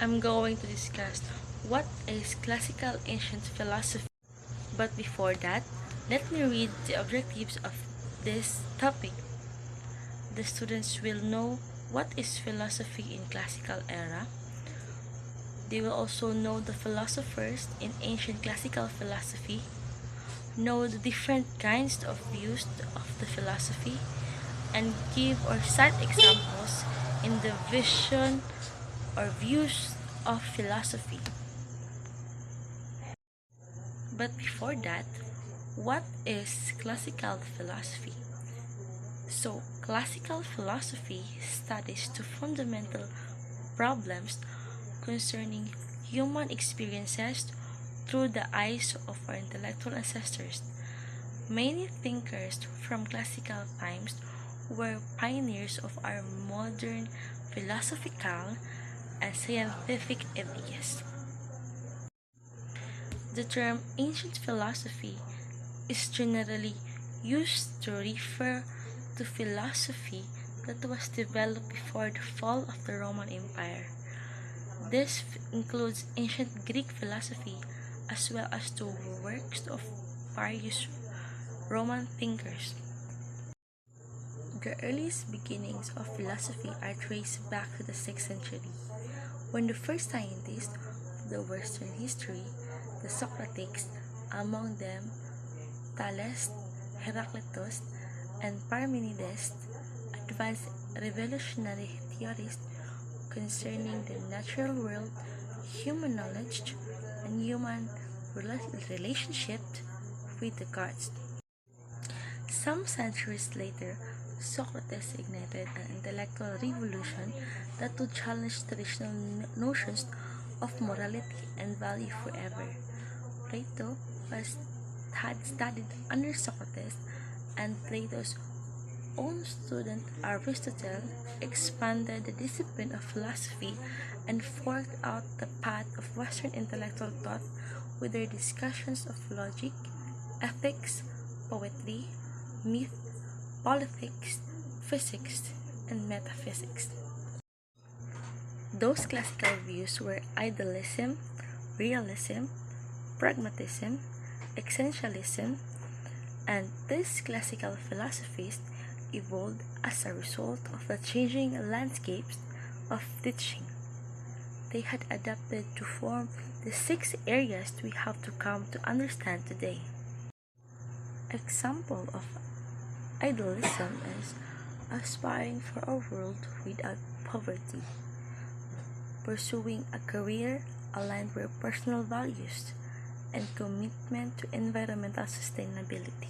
I'm going to discuss what is classical ancient philosophy. But before that, let me read the objectives of this topic. The students will know what is philosophy in classical era. They will also know the philosophers in ancient classical philosophy, know the different kinds of views of the philosophy, and give or cite examples in the vision or views of philosophy. But before that, what is classical philosophy? So, classical philosophy studies two fundamental problems concerning human experiences through the eyes of our intellectual ancestors. Many thinkers from classical times were pioneers of our modern philosophical and scientific ideas. The term ancient philosophy is generally used to refer to philosophy that was developed before the fall of the Roman Empire. This includes ancient Greek philosophy as well as the works of various Roman thinkers. The earliest beginnings of philosophy are traced back to the 6th century, when the first scientists of the Western history, the Socratics, among them Thales, Heraclitus, and Parmenides, advanced revolutionary theories concerning the natural world, human knowledge, and human relationship with the gods. Some centuries later, Socrates ignited an intellectual revolution that would challenge traditional notions of morality and value forever. Plato had studied under Socrates, and Plato's own student Aristotle expanded the discipline of philosophy and forked out the path of Western intellectual thought with their discussions of logic, ethics, poetry, myth, politics, physics, and metaphysics. Those classical views were idealism, realism, pragmatism, essentialism, and these classical philosophies evolved as a result of the changing landscapes of teaching. They had adapted to form the 6 areas we have to come to understand today. Example of idealism is aspiring for a world without poverty, pursuing a career aligned with personal values, and commitment to environmental sustainability.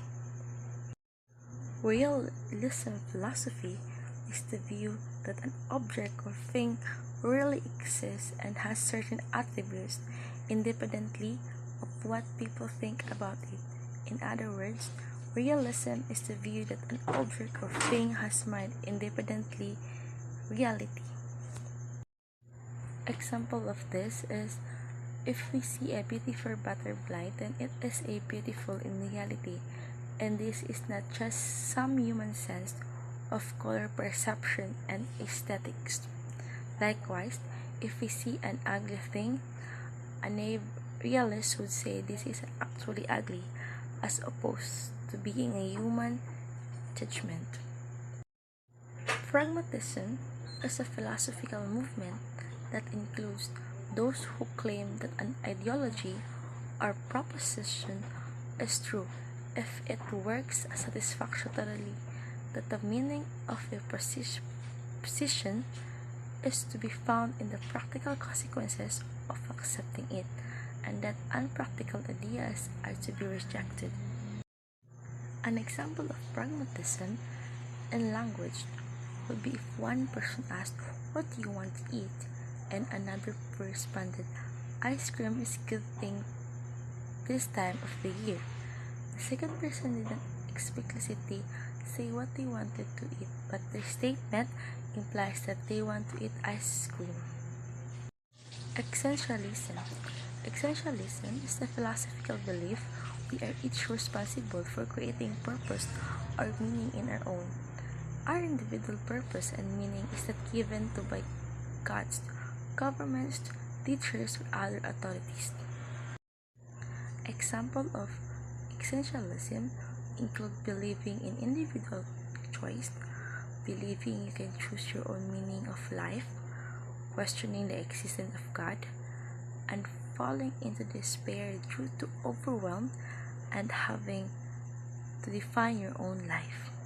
Realism philosophy is the view that an object or thing really exists and has certain attributes independently of what people think about it. In other words, realism is the view that an object or thing has mind independently reality. Example of this is, if we see a beautiful butterfly, then it is a beautiful in reality, and this is not just some human sense of color perception and aesthetics. Likewise, if we see an ugly thing, a realist would say this is actually ugly, as opposed to being a human judgment. Pragmatism is a philosophical movement that includes those who claim that an ideology or proposition is true if it works satisfactorily, that the meaning of a position is to be found in the practical consequences of accepting it, and that unpractical ideas are to be rejected. An example of pragmatism in language would be if one person asked, "What do you want to eat?" and another responded, "Ice cream is a good thing this time of the year." The second person didn't explicitly say what they wanted to eat, but their statement implies that they want to eat ice cream. Essentialism. Essentialism is the philosophical belief we are each responsible for creating purpose or meaning in our own. Our individual purpose and meaning is not given to by God's governments, teachers, or other authorities. Example of existentialism include believing in individual choice, believing you can choose your own meaning of life, questioning the existence of God, and falling into despair due to overwhelm and having to define your own life.